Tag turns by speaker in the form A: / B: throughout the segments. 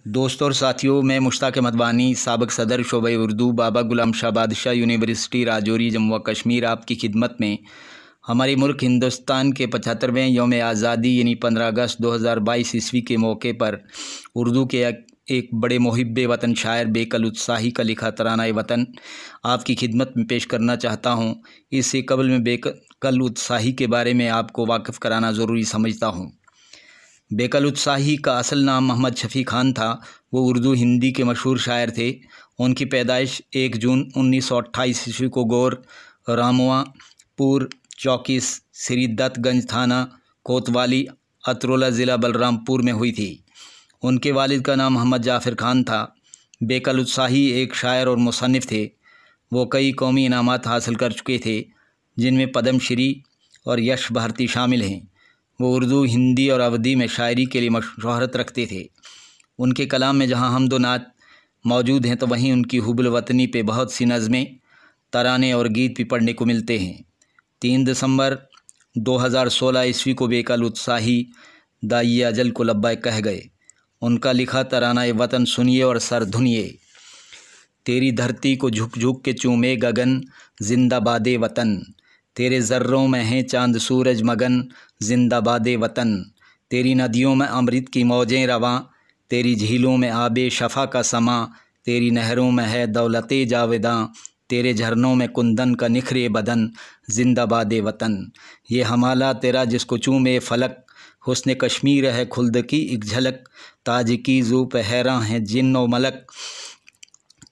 A: दोस्तों और साथियों, मैं मुश्ताक अहमद वानी, साबिक़ सदर शोबे उर्दू, बाबा गुलाम शाह बादशाह यूनिवर्सिटी राजौरी, जम्मू व कश्मीर, आपकी खिदमत में। हमारे मुल्क हिंदुस्तान के 75वें यौम आज़ादी यानी 15 अगस्त 2022 ईस्वी के मौके पर उर्दू के एक बड़े मुहिब्बे वतन शायर बेकल उत्साही का लिखा तराना वतन आपकी खिदमत में पेश करना चाहता हूँ। इससे कबल मैं बेकल उत्साही के बारे में आपको वाकिफ़ कराना ज़रूरी समझता हूँ। बेकल उत्साही का असल नाम मोहम्मद शफ़ी खान था। वो उर्दू हिंदी के मशहूर शायर थे। उनकी पैदाइश 1 जून 1928 ईस्वी को गौर रामवापुर चौकी सिरीदतगंज थाना कोतवाली अतरौला ज़िला बलरामपुर में हुई थी। उनके वालिद का नाम मोहम्मद जाफ़र खान था। बेकल उत्साही एक शायर और मुसन्निफ़ थे। वो कई कौमी इनामात हासिल कर चुके थे, जिनमें पद्मश्री और यश भारती शामिल हैं। वो उर्दू, हिंदी और अवधी में शायरी के लिए शोहरत रखते थे। उनके कलाम में जहाँ हम्द व नात मौजूद हैं, तो वहीं उनकी हुब्बुल वतनी पे बहुत सी नज़में, तराने और गीत भी पढ़ने को मिलते हैं। 3 दिसंबर 2016 ईस्वी को बेकल उत्साही दाई अजल को लब्बैक कह गए। उनका लिखा तराना वतन सुनिए और सर धुनिए। तेरी धरती को झुक झुक के चूमे गगन, जिंदाबादे वतन। तेरे ज़र्रों में हैं चांद सूरज मगन, जिंदाबादे वतन। तेरी नदियों में अमृत की मौजें रवां, तेरी झीलों में आबे शफ़ा का समा। तेरी नहरों में है दौलते जावेदां, तेरे झरनों में कुंदन का निखरे बदन, जिंदाबादे वतन। ये हमाला तेरा जिसको चूमे फलक, हुस्न कश्मीर है खुल्द की एक झलक। ताज की ज़ू पे हैरां है जिन्न व मलक,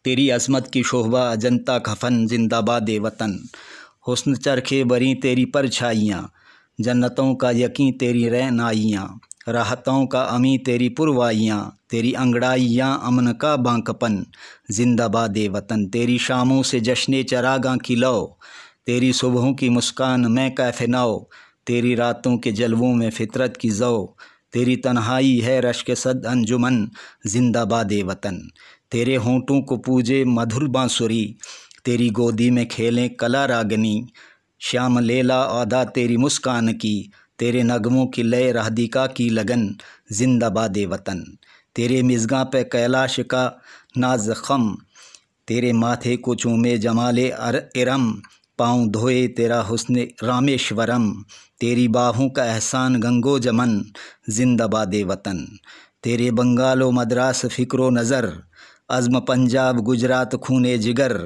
A: तेरी अज़मत की शोभा अजंता खफन, जिंदाबादे वतन। हुस्न चरखे बरी तेरी परछाइयाँ, जन्नतों का यकीन तेरी रहनाइयाँ। राहतों का अमी तेरी पुरवाइयाँ, तेरी अंगड़ाइयाँ अमन का बांकपन, जिंदाबादे वतन। तेरी शामों से जश्ने चरागां की लौ, तेरी सुबहों की मुस्कान में कैफ़े नौ। तेरी रातों के जलवों में फितरत की ज़ौ, तेरी तन्हाई है रश्क सद अंजुमन, जिंदाबादे वतन। तेरे होंठों को पूजे मधुर बांसुरी, तेरी गोदी में खेलें कला रागनी। श्याम लेला अदा तेरी मुस्कान की, तेरे नगमों की लय राधिका की लगन, जिंदाबादे वतन। तेरे मिज़गां पे कैलाश का नाज ख़म, तेरे माथे को चूमे जमाले इरम। पाँव धोए तेरा हुस्न रामेश्वरम, तेरी बाहों का एहसान गंगो जमन, जिंदाबादे वतन। तेरे बंगालो मद्रास फ़िक्रो नज़र, अज़्म पंजाब गुजरात खूने जिगर।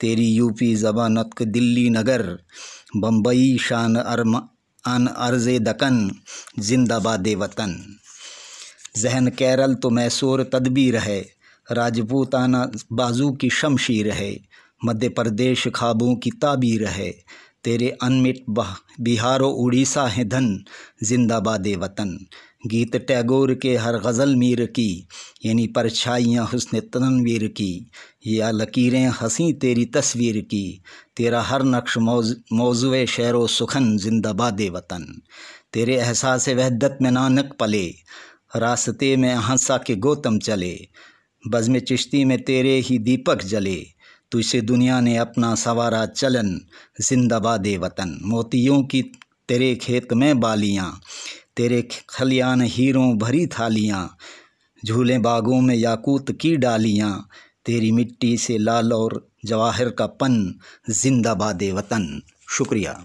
A: तेरी यूपी ज़बां नत्क दिल्ली नगर, बम्बई शान अन अर्ज़े दकन, जिंदाबादे वतन। जहन केरल तो मैसूर तदबीर है, राजपूताना बाजू की शमशीर है। मध्य प्रदेश ख्वाबों की ताबीर है, तेरे अनमिट बिहार और उड़ीसा है धन, जिंदाबादे वतन। गीत टैगोर के हर गज़ल मीर की, यानी परछाइयाँ हुस्न तनवीर की। या लकीरें हंसी तेरी तस्वीर की, तेरा हर नक्श मौज़ूए शेर व सुखन, जिंदाबादे वतन। तेरे एहसास वहदत में नानक पले, रास्ते में हंसा के गौतम चले। बज़्म चिश्ती में तेरे ही दीपक जले, तुझसे दुनिया ने अपना सवारा चलन, जिंदाबादे वतन। मोतियों की तेरे खेत में बालियाँ, तेरे खलियान हीरों भरी थालियाँ। झूले बागों में याकूत की डालियाँ, तेरी मिट्टी से लाल और जवाहर का पन, जिंदाबादे वतन। शुक्रिया।